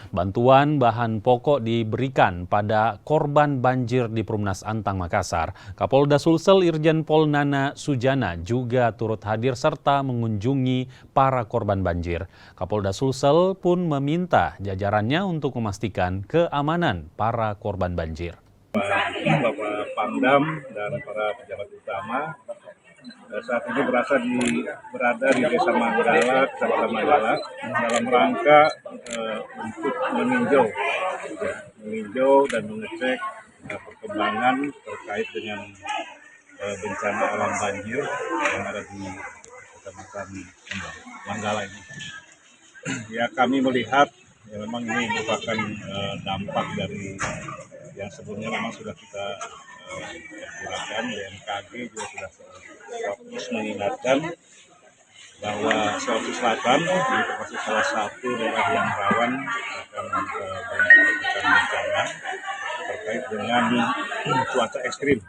Bantuan bahan pokok diberikan pada korban banjir di Perumnas Antang, Makassar. Kapolda Sulsel Irjen Pol Nana Sujana juga turut hadir serta mengunjungi para korban banjir. Kapolda Sulsel pun meminta jajarannya untuk memastikan keamanan para korban banjir. Bapak Pangdam dan para pejabat utama saat ini berada di Desa Manggala, Kecamatan Manggala, dalam rangka untuk meninjau dan mengecek perkembangan terkait dengan bencana alam banjir yang ada di Kecamatan Manggala ini. Ya, kami melihat ya memang ini merupakan dampak dari yang sebelumnya memang sudah kita perkirakan. BMKG juga sudah terus mengingatkan bahwa Sulawesi Selatan ini termasuk salah satu daerah yang rawan akan bencana terkait dengan cuaca ekstrim.